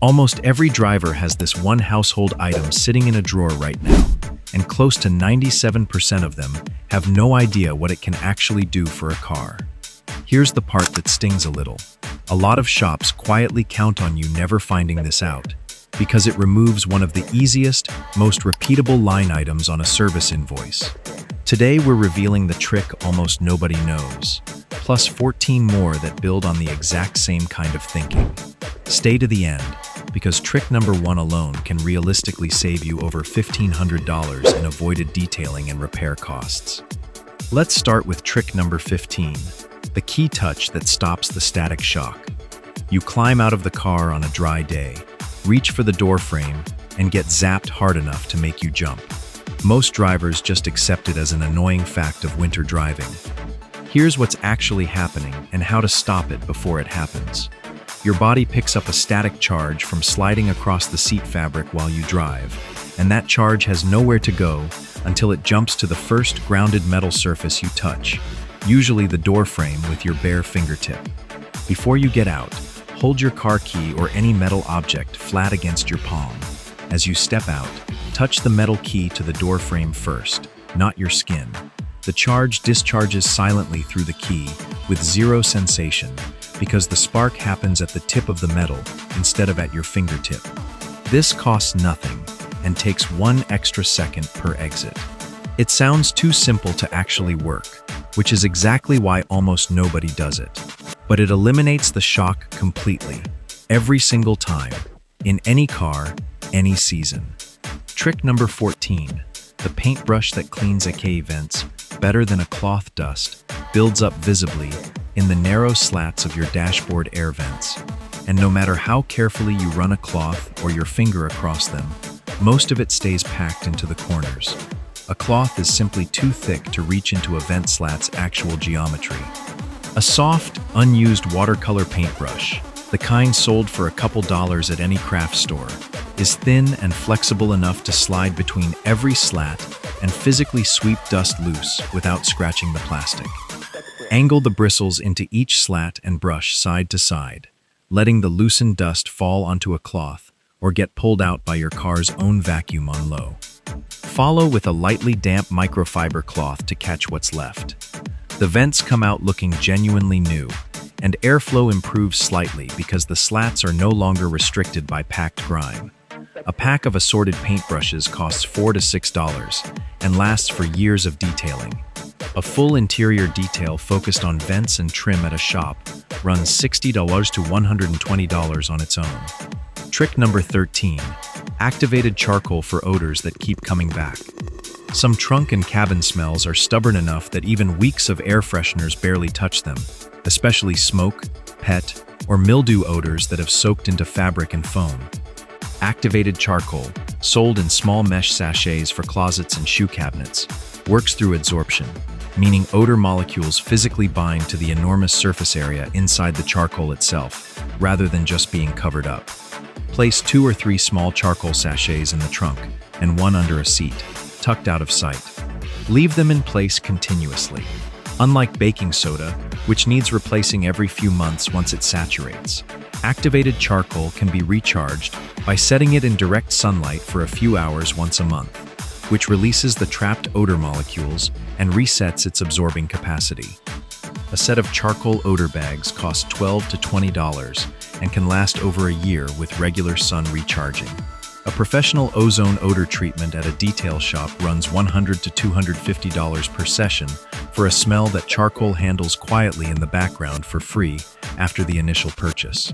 Almost every driver has this one household item sitting in a drawer right now, and close to 97% of them have no idea what it can actually do for a car. Here's the part that stings a little. A lot of shops quietly count on you never finding this out, because it removes one of the easiest, most repeatable line items on a service invoice. Today we're revealing the trick almost nobody knows, plus 14 more that build on the exact same kind of thinking. Stay to the end, because trick number 1 alone can realistically save you over $1,500 in avoided detailing and repair costs. Let's start with trick number 15, the key touch that stops the static shock. You climb out of the car on a dry day, reach for the door frame, and get zapped hard enough to make you jump. Most drivers just accept it as an annoying fact of winter driving. Here's what's actually happening and how to stop it before it happens. Your body picks up a static charge from sliding across the seat fabric while you drive, and that charge has nowhere to go until it jumps to the first grounded metal surface you touch, usually the door frame with your bare fingertip. Before you get out, hold your car key or any metal object flat against your palm. As you step out, touch the metal key to the door frame first, not your skin. The charge discharges silently through the key with zero sensation, because the spark happens at the tip of the metal instead of at your fingertip. This costs nothing and takes 1 extra second per exit. It sounds too simple to actually work, which is exactly why almost nobody does it. But it eliminates the shock completely, every single time, in any car, any season. Trick number 14, the paintbrush that cleans AK vents better than a cloth dust, builds up visibly in the narrow slats of your dashboard air vents. And no matter how carefully you run a cloth or your finger across them, most of it stays packed into the corners. A cloth is simply too thick to reach into a vent slat's actual geometry. A soft, unused watercolor paintbrush, the kind sold for a couple dollars at any craft store, is thin and flexible enough to slide between every slat and physically sweep dust loose without scratching the plastic. Angle the bristles into each slat and brush side to side, letting the loosened dust fall onto a cloth or get pulled out by your car's own vacuum on low. Follow with a lightly damp microfiber cloth to catch what's left. The vents come out looking genuinely new, and airflow improves slightly because the slats are no longer restricted by packed grime. A pack of assorted paintbrushes costs $4 to $6 and lasts for years of detailing. A full interior detail focused on vents and trim at a shop runs $60 to $120 on its own. Trick number 13, activated charcoal for odors that keep coming back. Some trunk and cabin smells are stubborn enough that even weeks of air fresheners barely touch them, especially smoke, pet, or mildew odors that have soaked into fabric and foam. Activated charcoal, sold in small mesh sachets for closets and shoe cabinets, works through adsorption, meaning odor molecules physically bind to the enormous surface area inside the charcoal itself, rather than just being covered up. Place 2 or 3 small charcoal sachets in the trunk, and 1 under a seat, tucked out of sight. Leave them in place continuously. Unlike baking soda, which needs replacing every few months once it saturates, activated charcoal can be recharged by setting it in direct sunlight for a few hours once a month, which releases the trapped odor molecules and resets its absorbing capacity. A set of charcoal odor bags costs $12 to $20 and can last over a year with regular sun recharging. A professional ozone odor treatment at a detail shop runs $100 to $250 per session for a smell that charcoal handles quietly in the background for free after the initial purchase.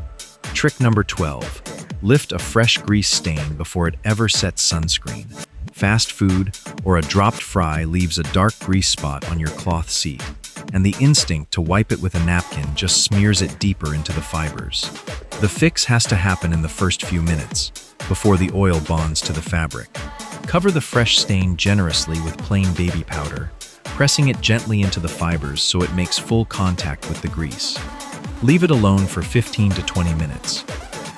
Trick number 12. Lift a fresh grease stain before it ever sets sunscreen. Fast food or a dropped fry leaves a dark grease spot on your cloth seat, and the instinct to wipe it with a napkin just smears it deeper into the fibers. The fix has to happen in the first few minutes, before the oil bonds to the fabric. Cover the fresh stain generously with plain baby powder, pressing it gently into the fibers so it makes full contact with the grease. Leave it alone for 15 to 20 minutes.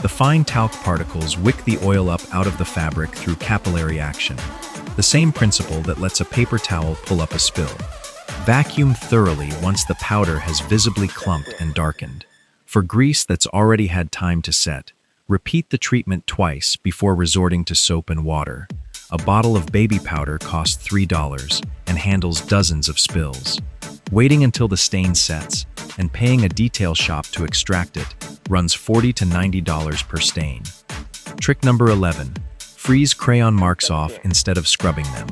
The fine talc particles wick the oil up out of the fabric through capillary action, the same principle that lets a paper towel pull up a spill. Vacuum thoroughly once the powder has visibly clumped and darkened. For grease that's already had time to set, Repeat the treatment twice before resorting to soap and water. A bottle of baby powder costs $3 and handles dozens of spills. Waiting until the stain sets and paying a detail shop to extract it runs $40 to $90 per stain. Trick number 11. Freeze crayon marks off instead of scrubbing them.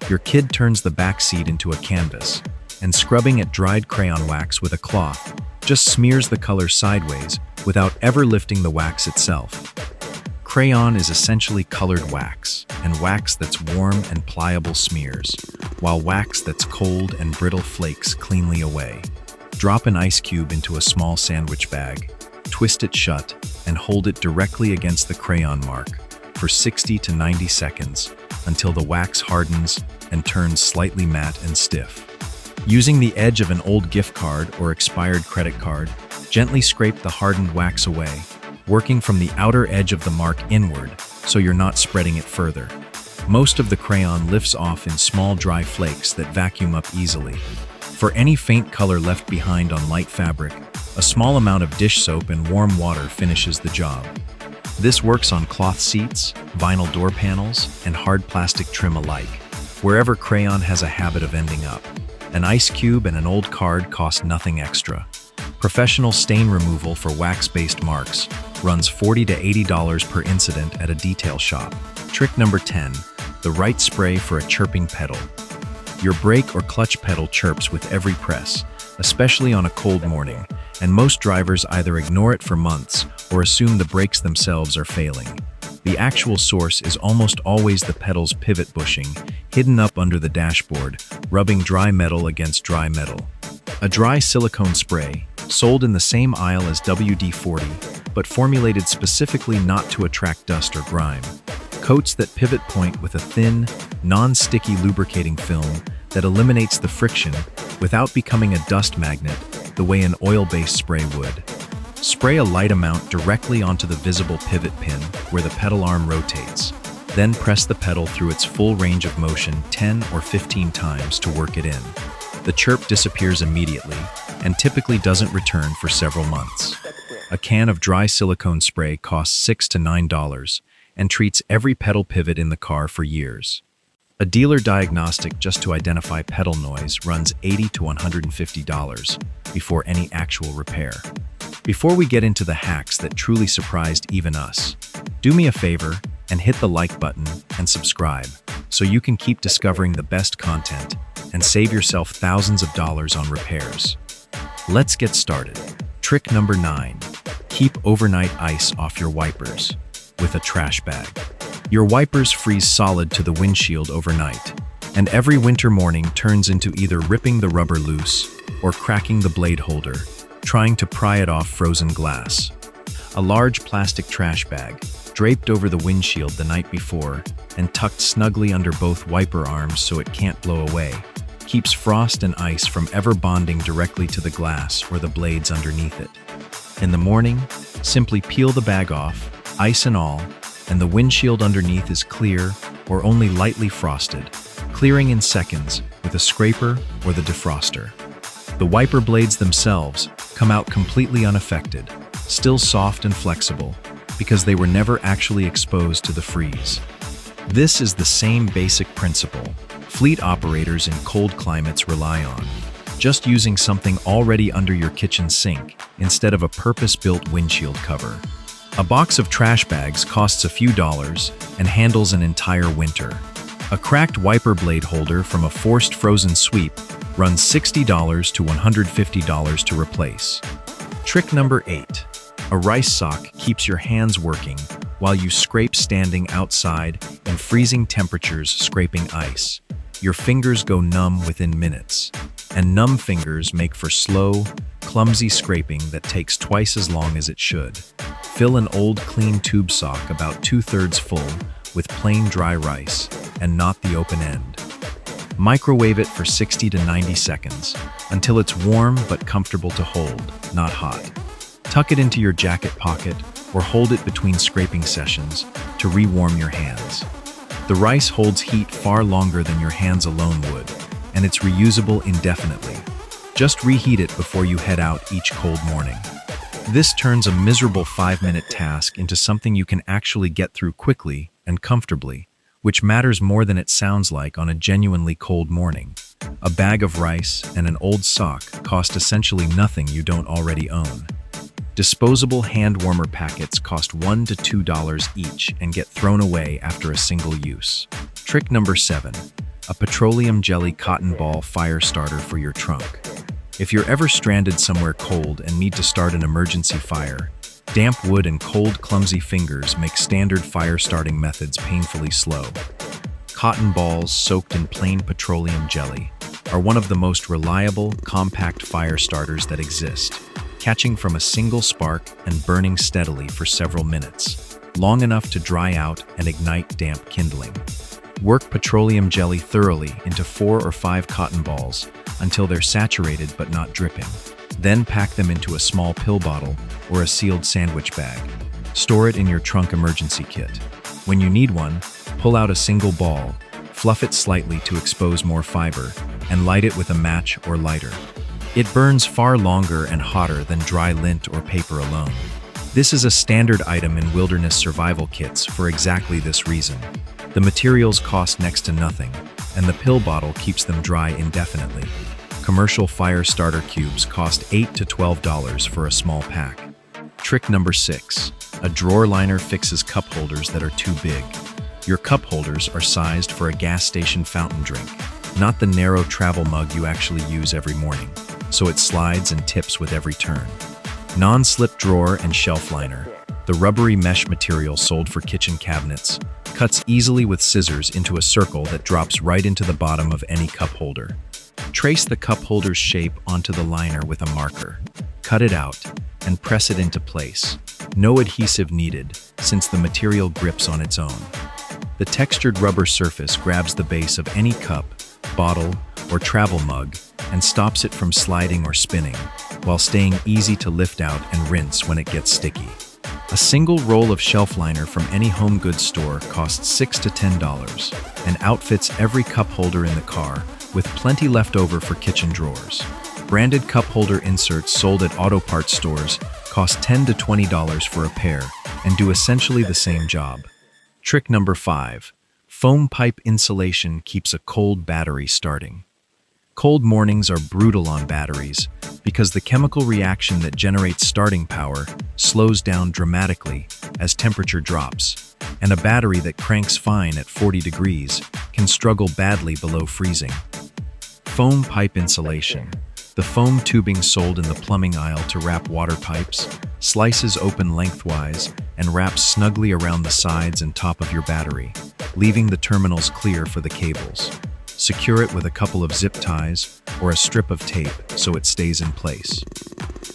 Your kid turns the back seat into a canvas, and scrubbing at dried crayon wax with a cloth just smears the color sideways without ever lifting the wax itself. Crayon is essentially colored wax, and wax that's warm and pliable smears, while wax that's cold and brittle flakes cleanly away. Drop an ice cube into a small sandwich bag, twist it shut, and hold it directly against the crayon mark for 60 to 90 seconds until the wax hardens and turns slightly matte and stiff. Using the edge of an old gift card or expired credit card, gently scrape the hardened wax away, working from the outer edge of the mark inward so you're not spreading it further. Most of the crayon lifts off in small dry flakes that vacuum up easily. For any faint color left behind on light fabric, a small amount of dish soap and warm water finishes the job. This works on cloth seats, vinyl door panels, and hard plastic trim alike, wherever crayon has a habit of ending up. An ice cube and an old card cost nothing extra. Professional stain removal for wax-based marks runs $40 to $80 per incident at a detail shop. Trick number 10. The right spray for a chirping pedal. Your brake or clutch pedal chirps with every press, especially on a cold morning, and most drivers either ignore it for months or assume the brakes themselves are failing. The actual source is almost always the pedal's pivot bushing, hidden up under the dashboard, rubbing dry metal against dry metal. A dry silicone spray, sold in the same aisle as WD-40, but formulated specifically not to attract dust or grime, coats that pivot point with a thin, non-sticky lubricating film that eliminates the friction without becoming a dust magnet the way an oil-based spray would. Spray a light amount directly onto the visible pivot pin where the pedal arm rotates. Then press the pedal through its full range of motion 10 or 15 times to work it in. The chirp disappears immediately and typically doesn't return for several months. A can of dry silicone spray costs $6 to $9 and treats every pedal pivot in the car for years. A dealer diagnostic just to identify pedal noise runs $80 to $150 before any actual repair. Before we get into the hacks that truly surprised even us, do me a favor and hit the like button and subscribe so you can keep discovering the best content and save yourself thousands of dollars on repairs. Let's get started. Trick number 9. Keep overnight ice off your wipers with a trash bag. Your wipers freeze solid to the windshield overnight, and every winter morning turns into either ripping the rubber loose or cracking the blade holder, trying to pry it off frozen glass. A large plastic trash bag, draped over the windshield the night before and tucked snugly under both wiper arms so it can't blow away, keeps frost and ice from ever bonding directly to the glass or the blades underneath it. In the morning, simply peel the bag off, ice and all, and the windshield underneath is clear or only lightly frosted, clearing in seconds with a scraper or the defroster. The wiper blades themselves come out completely unaffected, still soft and flexible, because they were never actually exposed to the freeze. This is the same basic principle fleet operators in cold climates rely on, just using something already under your kitchen sink instead of a purpose-built windshield cover. A box of trash bags costs a few dollars and handles an entire winter. A cracked wiper blade holder from a forced frozen sweep runs $60 to $150 to replace. Trick number 8. A rice sock keeps your hands working while you scrape standing outside in freezing temperatures scraping ice. Your fingers go numb within minutes, and numb fingers make for slow, clumsy scraping that takes twice as long as it should. Fill an old clean tube sock about 2/3 full with plain dry rice and not the open end. Microwave it for 60 to 90 seconds until it's warm but comfortable to hold, not hot. Tuck it into your jacket pocket or hold it between scraping sessions to re-warm your hands. The rice holds heat far longer than your hands alone would, and it's reusable indefinitely. Just reheat it before you head out each cold morning. This turns a miserable 5-minute task into something you can actually get through quickly and comfortably, which matters more than it sounds like on a genuinely cold morning. A bag of rice and an old sock cost essentially nothing you don't already own. Disposable hand warmer packets cost $1 to $2 each and get thrown away after a single use. Trick number 7. A petroleum jelly cotton ball fire starter for your trunk. If you're ever stranded somewhere cold and need to start an emergency fire, damp wood and cold, clumsy fingers make standard fire starting methods painfully slow. Cotton balls soaked in plain petroleum jelly are one of the most reliable, compact fire starters that exist, catching from a single spark and burning steadily for several minutes, long enough to dry out and ignite damp kindling. Work petroleum jelly thoroughly into 4 or 5 cotton balls until they're saturated but not dripping. Then pack them into a small pill bottle or a sealed sandwich bag. Store it in your trunk emergency kit. When you need one, pull out a single ball, fluff it slightly to expose more fiber, and light it with a match or lighter. It burns far longer and hotter than dry lint or paper alone. This is a standard item in wilderness survival kits for exactly this reason. The materials cost next to nothing, and the pill bottle keeps them dry indefinitely. Commercial fire starter cubes cost $8 to $12 for a small pack. Trick number 6. A drawer liner fixes cup holders that are too big. Your cup holders are sized for a gas station fountain drink, not the narrow travel mug you actually use every morning, so it slides and tips with every turn. Non-slip drawer and shelf liner, the rubbery mesh material sold for kitchen cabinets, cuts easily with scissors into a circle that drops right into the bottom of any cup holder. Trace the cup holder's shape onto the liner with a marker. Cut it out and press it into place. No adhesive needed, since the material grips on its own. The textured rubber surface grabs the base of any cup, bottle, or travel mug and stops it from sliding or spinning, while staying easy to lift out and rinse when it gets sticky. A single roll of shelf liner from any home goods store costs $6 to $10 and outfits every cup holder in the car, with plenty left over for kitchen drawers. Branded cup holder inserts sold at auto parts stores cost $10 to $20 for a pair and do essentially the same job. Trick number 5. Foam pipe insulation keeps a cold battery starting. Cold mornings are brutal on batteries because the chemical reaction that generates starting power slows down dramatically as temperature drops, and a battery that cranks fine at 40 degrees can struggle badly below freezing. Foam pipe insulation, the foam tubing sold in the plumbing aisle to wrap water pipes, slices open lengthwise and wraps snugly around the sides and top of your battery, leaving the terminals clear for the cables. Secure it with a couple of zip ties or a strip of tape so it stays in place.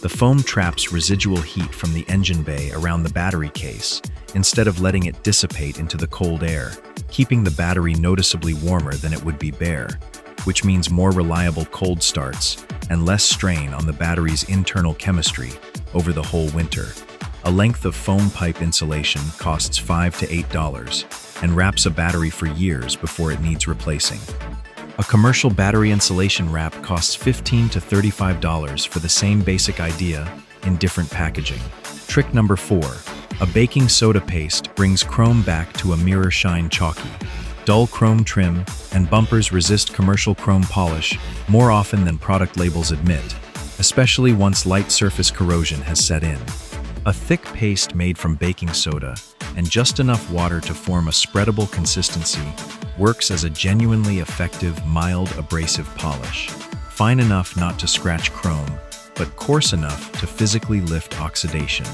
The foam traps residual heat from the engine bay around the battery case instead of letting it dissipate into the cold air, keeping the battery noticeably warmer than it would be bare, which means more reliable cold starts and less strain on the battery's internal chemistry over the whole winter. A length of foam pipe insulation costs $5 to $8 and wraps a battery for years before it needs replacing. A commercial battery insulation wrap costs $15 to $35 for the same basic idea in different packaging. Trick number 4. A baking soda paste brings chrome back to a mirror shine chalky. Dull chrome trim and bumpers resist commercial chrome polish more often than product labels admit, especially once light surface corrosion has set in. A thick paste made from baking soda and just enough water to form a spreadable consistency works as a genuinely effective, mild abrasive polish. Fine enough not to scratch chrome, but coarse enough to physically lift oxidation.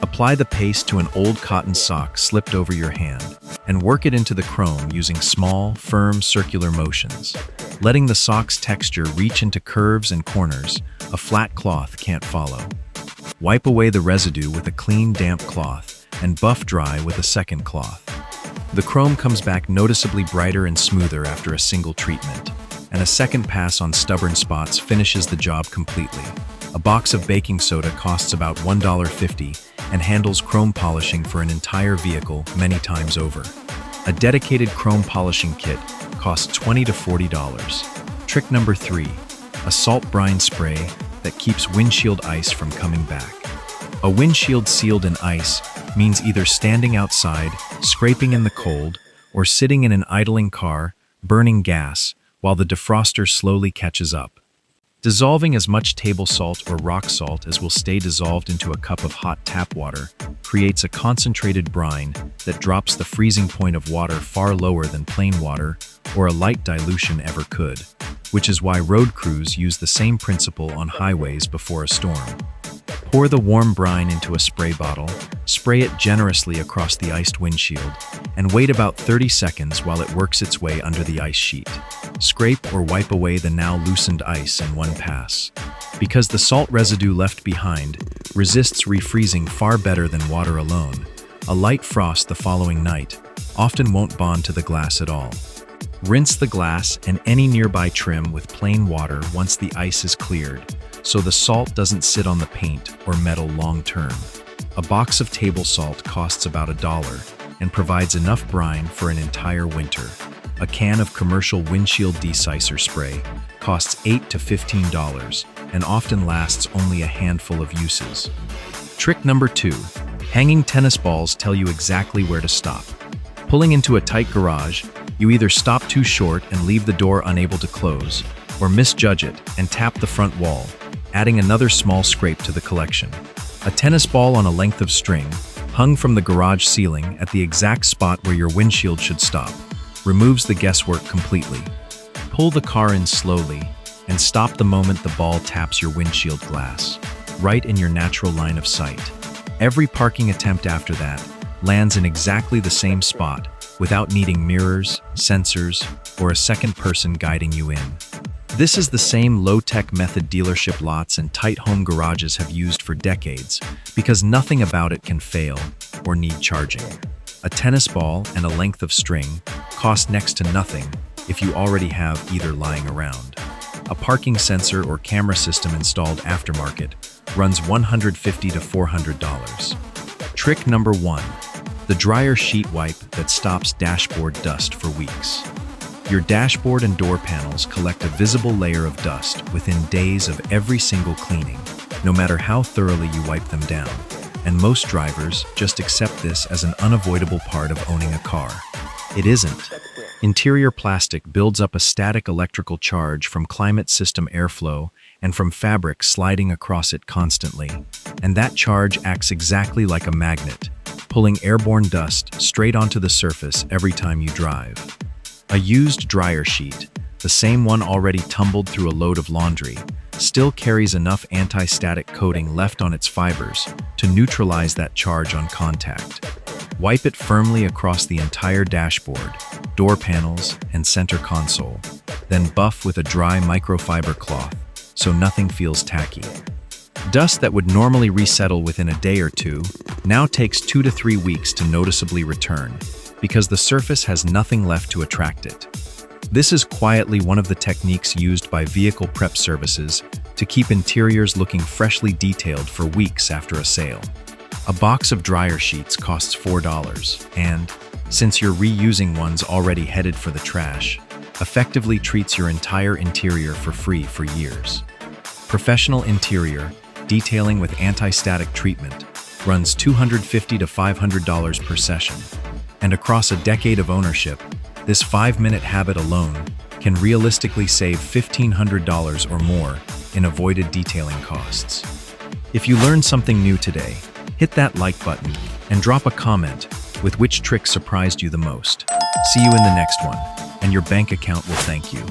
Apply the paste to an old cotton sock slipped over your hand and work it into the chrome using small, firm circular motions. Letting the sock's texture reach into curves and corners a flat cloth can't follow. Wipe away the residue with a clean, damp cloth and buff dry with a second cloth. The chrome comes back noticeably brighter and smoother after a single treatment, and a second pass on stubborn spots finishes the job completely. A box of baking soda costs about $1.50 and handles chrome polishing for an entire vehicle many times over. A dedicated chrome polishing kit costs $20 to $40. Trick number 3. A salt brine spray that keeps windshield ice from coming back. A windshield sealed in ice means either standing outside, scraping in the cold, or sitting in an idling car, burning gas, while the defroster slowly catches up. Dissolving as much table salt or rock salt as will stay dissolved into a cup of hot tap water creates a concentrated brine that drops the freezing point of water far lower than plain water or a light dilution ever could, which is why road crews use the same principle on highways before a storm. Pour the warm brine into a spray bottle, spray it generously across the iced windshield, and wait about 30 seconds while it works its way under the ice sheet. Scrape or wipe away the now loosened ice in one pass. Because the salt residue left behind resists refreezing far better than water alone, a light frost the following night often won't bond to the glass at all. Rinse the glass and any nearby trim with plain water once the ice is cleared, so the salt doesn't sit on the paint or metal long term. A box of table salt costs about $1 and provides enough brine for an entire winter. A can of commercial windshield desicer spray costs $8 to $15 and often lasts only a handful of uses. Trick number 2. Hanging tennis balls tell you exactly where to stop. Pulling into a tight garage, you either stop too short and leave the door unable to close, or misjudge it and tap the front wall, adding another small scrape to the collection. A tennis ball on a length of string, hung from the garage ceiling at the exact spot where your windshield should stop, removes the guesswork completely. Pull the car in slowly and stop the moment the ball taps your windshield glass, right in your natural line of sight. Every parking attempt after that lands in exactly the same spot without needing mirrors, sensors, or a second person guiding you in. This is the same low-tech method dealership lots and tight home garages have used for decades because nothing about it can fail or need charging. A tennis ball and a length of string cost next to nothing if you already have either lying around. A parking sensor or camera system installed aftermarket runs $150 to $400. Trick number 1. The dryer sheet wipe that stops dashboard dust for weeks. Your dashboard and door panels collect a visible layer of dust within days of every single cleaning, no matter how thoroughly you wipe them down. And most drivers just accept this as an unavoidable part of owning a car. It isn't. Interior plastic builds up a static electrical charge from climate system airflow and from fabric sliding across it constantly. And that charge acts exactly like a magnet, pulling airborne dust straight onto the surface every time you drive. A used dryer sheet, the same one already tumbled through a load of laundry, still carries enough anti-static coating left on its fibers to neutralize that charge on contact. Wipe it firmly across the entire dashboard, door panels, and center console, then buff with a dry microfiber cloth so nothing feels tacky. Dust that would normally resettle within a day or two now takes 2 to 3 weeks to noticeably return because the surface has nothing left to attract it. This is quietly one of the techniques used by vehicle prep services to keep interiors looking freshly detailed for weeks after a sale. A box of dryer sheets costs $4, and, since you're reusing ones already headed for the trash, effectively treats your entire interior for free for years. Professional interior, detailing with anti-static treatment, runs $250 to $500 per session, and across a decade of ownership, this 5-minute habit alone can realistically save $1,500 or more in avoided detailing costs. If you learned something new today, hit that like button and drop a comment with which trick surprised you the most. See you in the next one, and your bank account will thank you.